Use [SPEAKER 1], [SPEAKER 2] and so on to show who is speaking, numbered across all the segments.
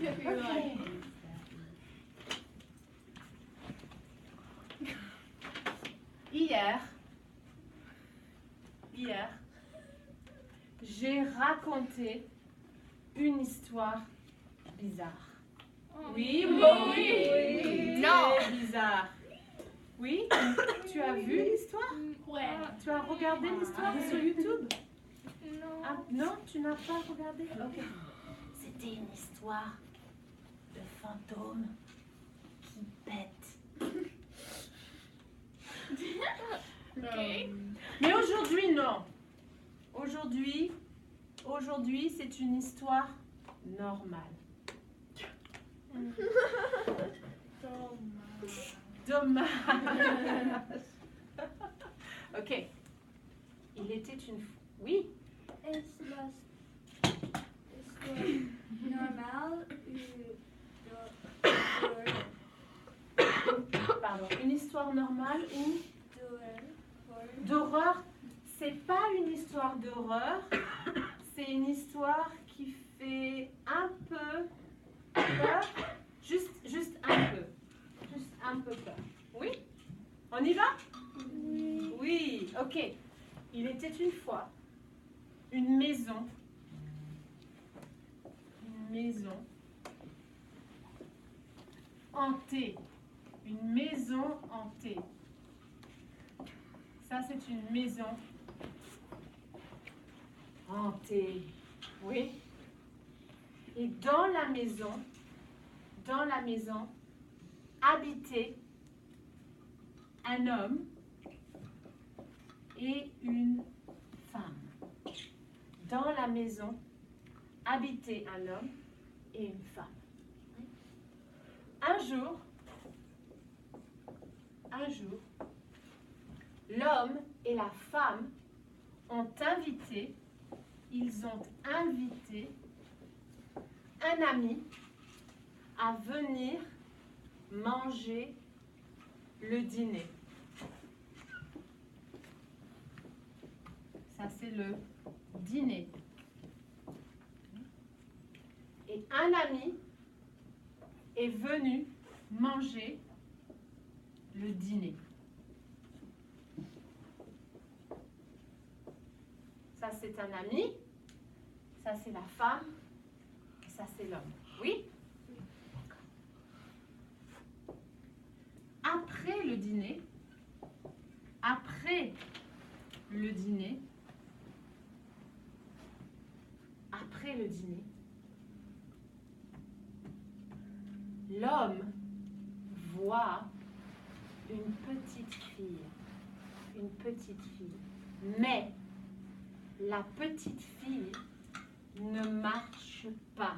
[SPEAKER 1] Ok. Hier, j'ai raconté une histoire bizarre. Oui.
[SPEAKER 2] Non.
[SPEAKER 1] Très bizarre. Oui? Tu as vu l'histoire?
[SPEAKER 2] Ouais.
[SPEAKER 1] Tu as regardé l'histoire sur YouTube?
[SPEAKER 2] Non.
[SPEAKER 1] Ah, non, tu n'as pas regardé? Ok. C'était une histoire de fantôme qui pète.
[SPEAKER 2] Ok.
[SPEAKER 1] Mais aujourd'hui, non. Aujourd'hui, c'est une histoire normale. Dommage. Ok. Il était une fois. Oui.
[SPEAKER 3] Est-ce normal
[SPEAKER 1] Pardon. Une histoire normale ou
[SPEAKER 3] ou
[SPEAKER 1] d'horreur? C'est pas une histoire d'horreur. C'est une histoire qui fait un peu peur. Juste un peu. Juste un peu peur. Oui? On y va?
[SPEAKER 3] Oui.
[SPEAKER 1] Oui, ok. Il était une fois une maison. Une maison hantée. Une maison hantée. Ça, c'est une maison hantée. Oui. Et dans la maison, habitait un homme et une femme. Dans la maison, habitait un homme et une femme. Un jour, l'homme et la femme ils ont invité un ami à venir manger le dîner. Ça, c'est le dîner. Et un ami est venu manger le dîner. Ça, c'est un ami. Ça, c'est la femme. Et ça, c'est l'homme. Oui? D'accord. Après le dîner, l'homme voit une petite fille. Mais la petite fille ne marche pas.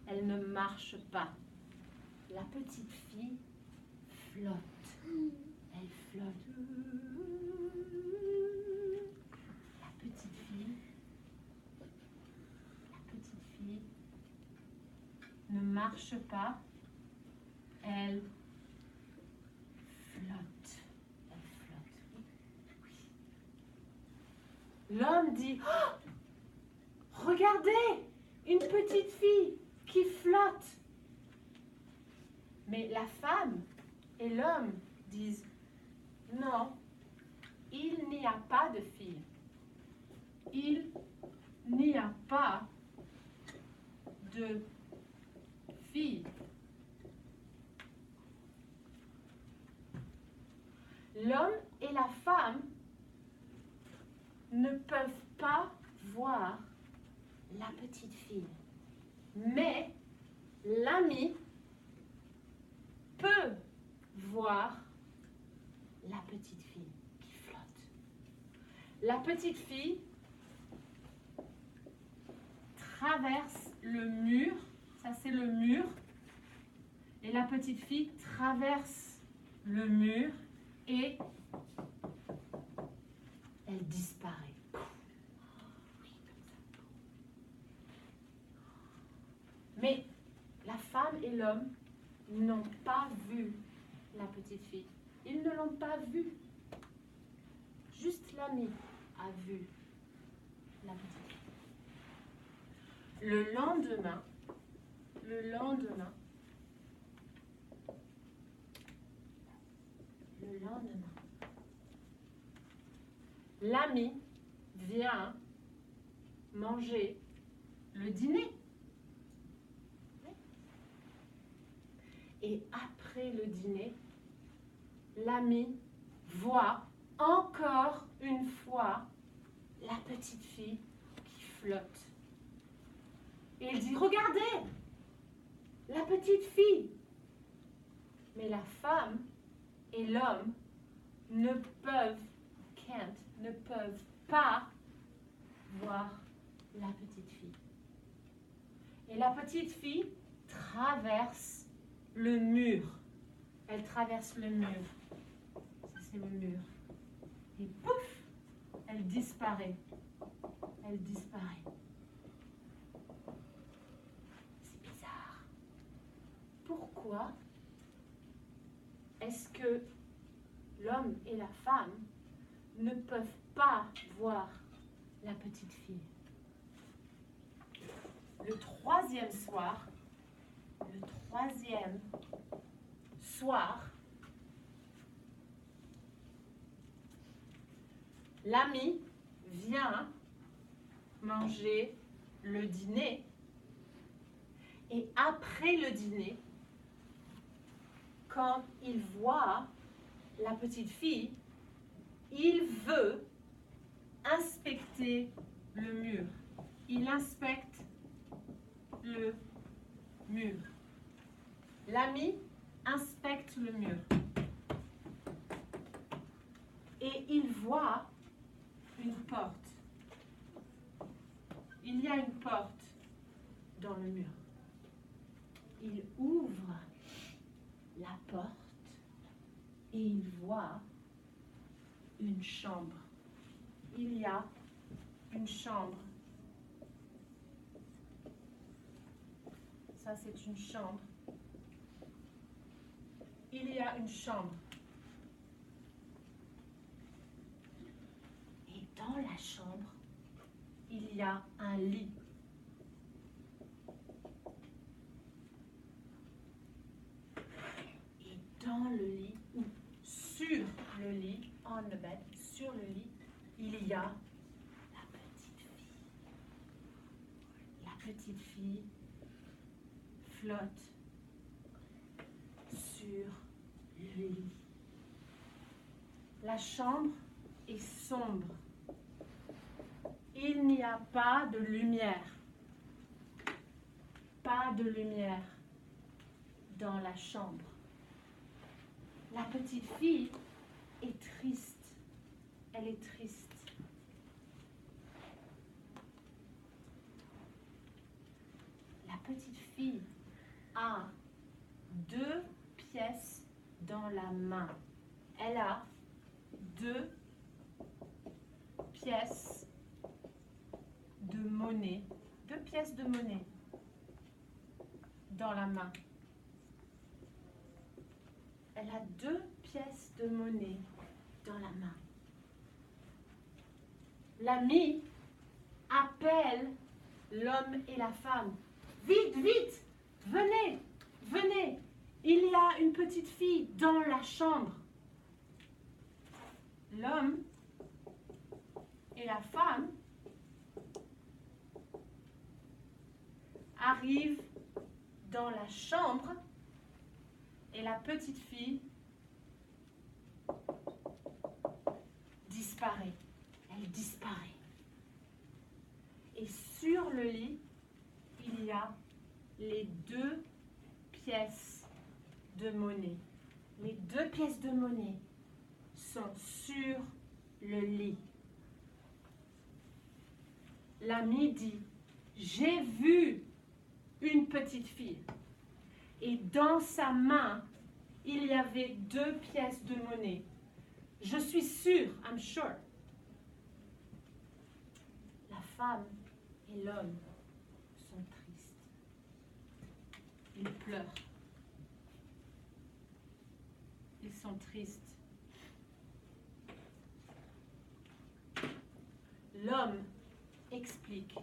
[SPEAKER 1] Elle ne marche pas. La petite fille flotte. Elle flotte. La petite fille ne marche pas. Elle flotte. Oui. L'homme dit, oh, regardez, une petite fille qui flotte. Mais la femme et l'homme disent, non, il n'y a pas de fille. Il n'y a pas de fille. L'homme et la femme ne peuvent pas voir la petite fille. Mais l'ami peut voir la petite fille qui flotte. La petite fille traverse le mur, ça c'est le mur, et la petite fille traverse le mur et elle disparaît. Mais la femme et l'homme n'ont pas vu la petite fille. Ils ne l'ont pas vue. Juste l'ami a vu la petite fille. Le lendemain, Le lendemain, l'ami vient manger le dîner. Et après le dîner, l'ami voit encore une fois la petite fille qui flotte. Et il dit, regardez, la petite fille. Mais la femme et l'homme ne peuvent pas voir la petite fille. Et la petite fille traverse le mur. Elle traverse le mur. Ça, c'est le mur. Et pouf, elle disparaît. Elle disparaît. C'est bizarre. Pourquoi est-ce que l'homme et la femme ne peuvent pas voir la petite fille? Le troisième soir, l'ami vient manger le dîner et après le dîner, quand il voit la petite fille, il veut inspecter le mur. Il inspecte le mur. L'ami inspecte le mur. Et il voit une porte. Il y a une porte dans le mur. Il ouvre la porte et il voit une chambre. Il y a une chambre. Ça, c'est une chambre. Il y a une chambre. Et dans la chambre, il y a un lit. Et dans le lit, ou sur le lit, on the bed, sur le lit, il y a la petite fille. La petite fille flotte sur le lit. La chambre est sombre. Il n'y a pas de lumière. Pas de lumière dans la chambre. La petite fille est triste. Elle est triste. La petite fille a 2 pièces dans la main. Elle a 2 pièces de monnaie. 2 pièces de monnaie dans la main. Elle a 2 pièces de monnaie dans la main. L'ami appelle l'homme et la femme. Vite, vite, venez, venez. Il y a une petite fille dans la chambre. L'homme et la femme arrivent dans la chambre et la petite fille disparaît. Elle disparaît. Et sur le lit, il y a les 2 pièces de monnaie. Les 2 pièces de monnaie sont sur le lit. L'ami dit, j'ai vu une petite fille. Et dans sa main, il y avait 2 pièces de monnaie. Je suis sûre, I'm sure. La femme et l'homme sont tristes. Ils pleurent. Ils sont tristes. L'homme explique.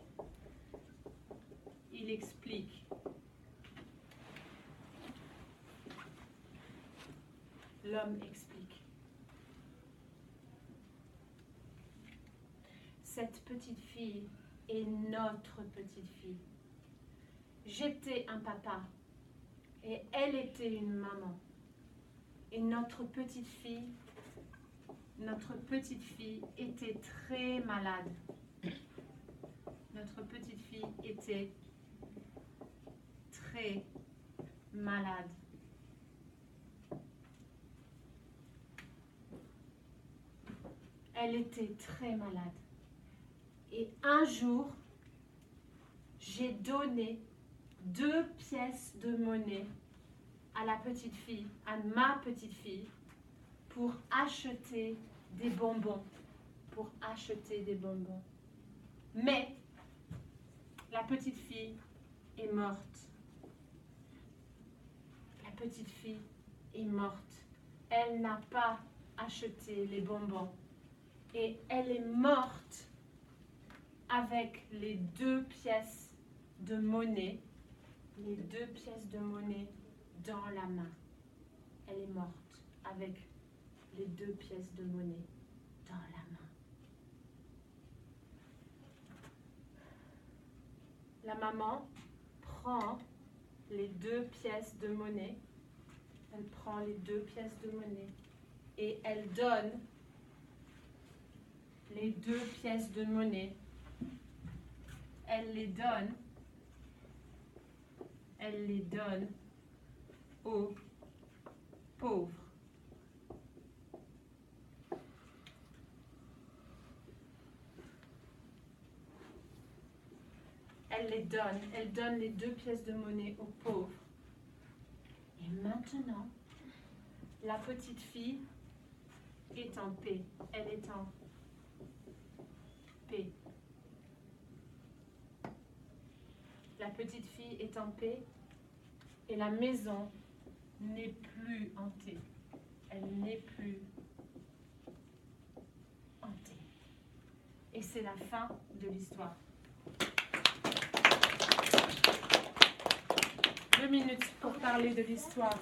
[SPEAKER 1] Il explique L'homme explique. Cette petite fille est notre petite fille. J'étais un papa et elle était une maman. Et notre petite fille était très malade. Notre petite fille était très malade. Elle était très malade. Et un jour, j'ai donné 2 pièces de monnaie à la petite fille, à ma petite fille, pour acheter des bonbons. Mais la petite fille est morte. La petite fille est morte. Elle n'a pas acheté les bonbons. Et elle est morte avec les 2 pièces de monnaie. Les 2 pièces de monnaie dans la main. Elle est morte avec les 2 pièces de monnaie dans la main. La maman prend les 2 pièces de monnaie. Elle prend les 2 pièces de monnaie et elle donne les 2 pièces de monnaie. Elle les donne aux pauvres. Elle donne les 2 pièces de monnaie aux pauvres. Et maintenant, la petite fille est en paix. Elle est en paix. La petite fille est en paix et la maison n'est plus hantée. Elle n'est plus hantée. Et c'est la fin de l'histoire. 2 minutes pour parler de l'histoire.